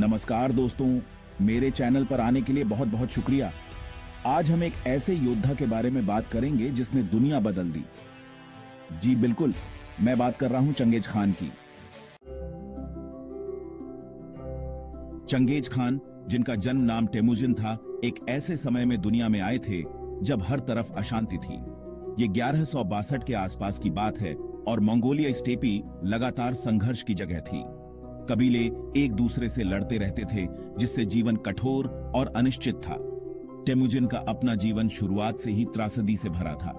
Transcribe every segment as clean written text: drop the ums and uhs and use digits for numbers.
नमस्कार दोस्तों, मेरे चैनल पर आने के लिए बहुत बहुत शुक्रिया। आज हम एक ऐसे योद्धा के बारे में बात करेंगे जिसने दुनिया बदल दी। जी बिल्कुल, मैं बात कर रहा हूं चंगेज खान की। चंगेज खान, जिनका जन्म नाम टेमुजिन था, एक ऐसे समय में दुनिया में आए थे जब हर तरफ अशांति थी। ये 1162 के आसपास की बात है और मंगोलिया स्टेपी लगातार संघर्ष की जगह थी। कबीले एक दूसरे से लड़ते रहते थे, जिससे जीवन कठोर और अनिश्चित था। टेमुजिन का अपना जीवन शुरुआत से ही त्रासदी से भरा था।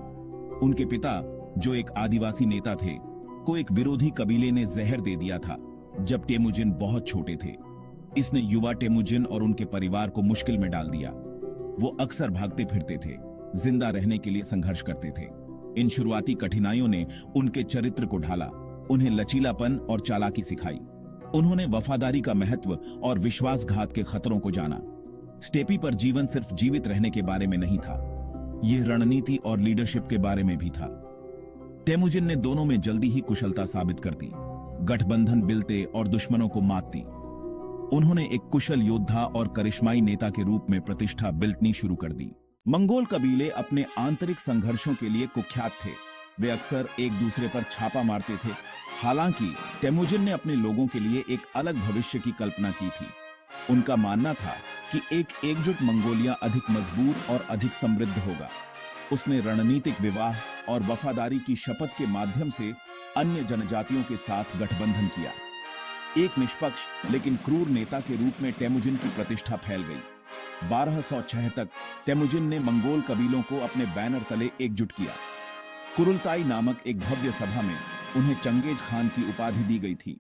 उनके पिता, जो एक आदिवासी नेता थे, को एक विरोधी कबीले ने जहर दे दिया था जब टेमुजिन बहुत छोटे थे। इसने युवा टेमुजिन और उनके परिवार को मुश्किल में डाल दिया। वो अक्सर भागते फिरते थे, जिंदा रहने के लिए संघर्ष करते थे। इन शुरुआती कठिनाइयों ने उनके चरित्र को ढाला, उन्हें लचीलापन और चालाकी सिखाई। उन्होंने वफादारी का महत्व और विश्वासघात के खतरों को जाना। स्टेपी पर जीवन सिर्फ जीवित रहने के बारे में नहीं था, यह रणनीति और लीडरशिप के बारे में भी था। टेमुजिन ने दोनों में जल्दी ही कुशलता साबित कर दी, गठबंधन बिलते और दुश्मनों को मात दी। उन्होंने एक कुशल योद्धा और करिश्माई नेता के रूप में प्रतिष्ठा बिल्टनी शुरू कर दी। मंगोल कबीले अपने आंतरिक संघर्षों के लिए कुख्यात थे। वे अक्सर एक दूसरे पर छापा मारते थे। हालांकि टेमुजिन ने अपने लोगों के लिए एक अलग भविष्य की कल्पना की थी। उनका मानना था कि एक एकजुट मंगोलिया अधिक मजबूत और अधिक समृद्ध होगा। उसने रणनीतिक विवाह और वफादारी की शपथ के माध्यम से अन्य जनजातियों के साथ गठबंधन किया। एक निष्पक्ष लेकिन क्रूर नेता के रूप में टेमुजिन की प्रतिष्ठा फैल गई। 1206 तक टेमुजिन ने मंगोल कबीलों को अपने बैनर तले एकजुट किया। कुरुलताई नामक एक भव्य सभा में उन्हें चंगेज खान की उपाधि दी गई थी।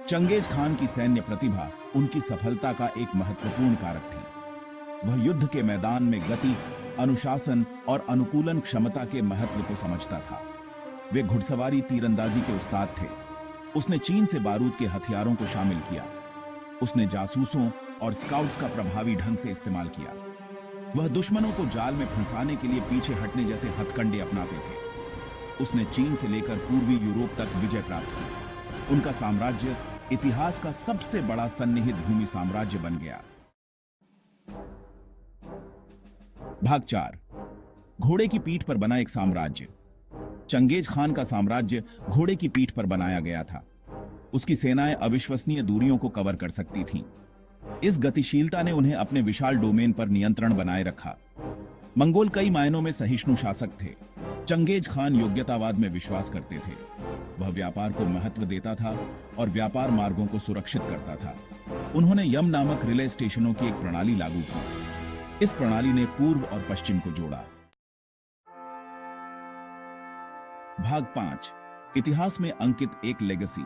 चंगेज खान की सैन्य प्रतिभा उनकी सफलता का एक महत्वपूर्ण कारक थी। वह युद्ध के मैदान में गति, अनुशासन और अनुकूलन क्षमता के महत्व को समझता था। वे घुड़सवारी तीरंदाजी के उस्ताद थे। उसने चीन से बारूद के हथियारों को शामिल किया। उसने जासूसों और स्काउट्स का प्रभावी ढंग से इस्तेमाल किया। वह दुश्मनों को जाल में फंसाने के लिए पीछे हटने जैसे हथकंडे अपनाते थे। उसने चीन से लेकर पूर्वी यूरोप तक विजय प्राप्त की। उनका साम्राज्य इतिहास का सबसे बड़ा सन्निहित भूमि साम्राज्य बन गया। भाग 4, घोड़े की पीठ पर बना एक साम्राज्य। चंगेज खान का साम्राज्य घोड़े की पीठ पर बनाया गया था। उसकी सेनाएं अविश्वसनीय दूरियों को कवर कर सकती थीं। इस गतिशीलता ने उन्हें अपने विशाल डोमेन पर नियंत्रण बनाए रखा। मंगोल कई मायनों में सहिष्णु शासक थे। चंगेज खान योग्यतावाद में विश्वास करते थे। वह व्यापार को महत्व देता था और व्यापार मार्गों को सुरक्षित करता था। उन्होंने यम नामक रिले स्टेशनों की एक प्रणाली लागू की। इस प्रणाली ने पूर्व और पश्चिम को जोड़ा। भाग 5, इतिहास में अंकित एक लेगेसी।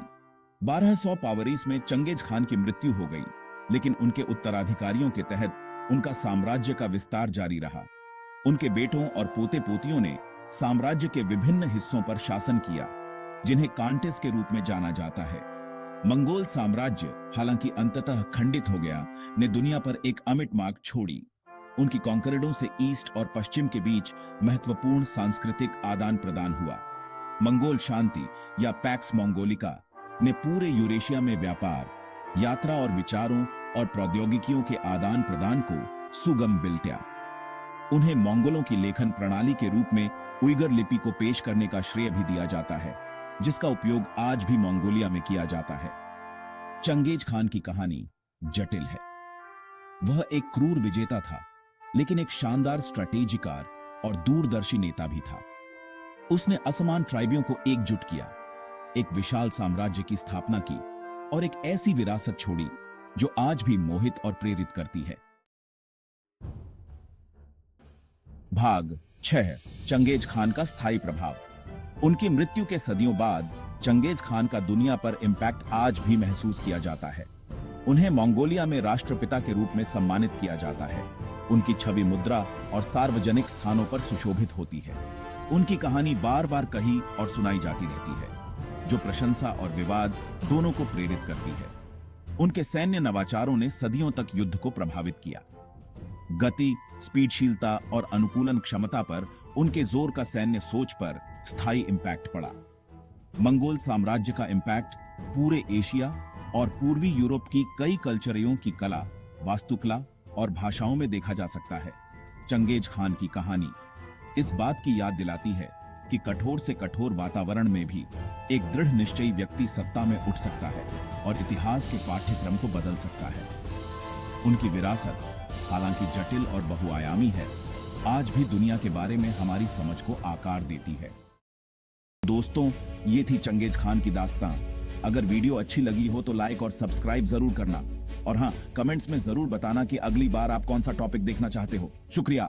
1200 पावरीस में चंगेज खान की मृत्यु हो गई, लेकिन उनके उत्तराधिकारियों के तहत उनका साम्राज्य का विस्तार जारी रहा। उनके बेटों और पोते पोतियों ने साम्राज्य के विभिन्न हिस्सों पर शासन किया, जिन्हें कांटेस के रूप में जाना जाता है। मंगोल साम्राज्य, हालांकि अंततः खंडित हो गया, ने दुनिया पर एक अमिट मार्क छोड़ी। उनकी कॉन्करेडों से ईस्ट और पश्चिम के बीच महत्वपूर्ण सांस्कृतिक आदान प्रदान हुआ। मंगोल शांति या पैक्स मंगोलिका ने पूरे यूरेशिया में व्यापार, यात्रा और विचारों और प्रौद्योगिकियों के आदान प्रदान को सुगम बिल्ट्या। उन्हें मंगोलों की लेखन प्रणाली के रूप में उइगर लिपि को पेश करने का श्रेय भी दिया जाता है, जिसका उपयोग आज भी मंगोलिया में किया जाता है। चंगेज खान की कहानी जटिल है। वह एक क्रूर विजेता था, लेकिन एक शानदार स्ट्रैटेजिकार और दूरदर्शी नेता भी था। उसने असमान ट्राइबियों को एकजुट किया, एक विशाल साम्राज्य की स्थापना की और एक ऐसी विरासत छोड़ी जो आज भी मोहित और प्रेरित करती है। भाग 6, चंगेज खान का स्थायी प्रभाव। उनकी मृत्यु के सदियों बाद चंगेज खान का दुनिया पर इंपैक्ट आज भी महसूस किया जाता है। उन्हें मंगोलिया में राष्ट्रपिता के रूप में सम्मानित किया जाता है। उनकी छवि मुद्रा और सार्वजनिक स्थानों पर सुशोभित होती है। उनकी कहानी बार बार कही और सुनाई जाती रहती है, जो प्रशंसा और विवाद दोनों को प्रेरित करती है। उनके सैन्य नवाचारों ने सदियों तक युद्ध को प्रभावित किया। गति, स्पीडशीलता और अनुकूलन क्षमता पर उनके जोर का सैन्य सोच पर स्थायी इंपैक्ट पड़ा। मंगोल साम्राज्य का इंपैक्ट पूरे एशिया और पूर्वी यूरोप की कई कल्चरों की कला, वास्तुकला और भाषाओं में देखा जा सकता है। चंगेज खान की कहानी इस बात की याद दिलाती है कि कठोर से कठोर वातावरण में भी एक दृढ़ निश्चयी व्यक्ति सत्ता में उठ सकता है और इतिहास के पाठ्यक्रम को बदल सकता है। उनकी विरासत, हालांकि जटिल और बहुआयामी है, आज भी दुनिया के बारे में हमारी समझ को आकार देती है। दोस्तों, ये थी चंगेज खान की दास्तां। अगर वीडियो अच्छी लगी हो तो लाइक और सब्सक्राइब जरूर करना, और हाँ, कमेंट्स में जरूर बताना कि अगली बार आप कौन सा टॉपिक देखना चाहते हो। शुक्रिया।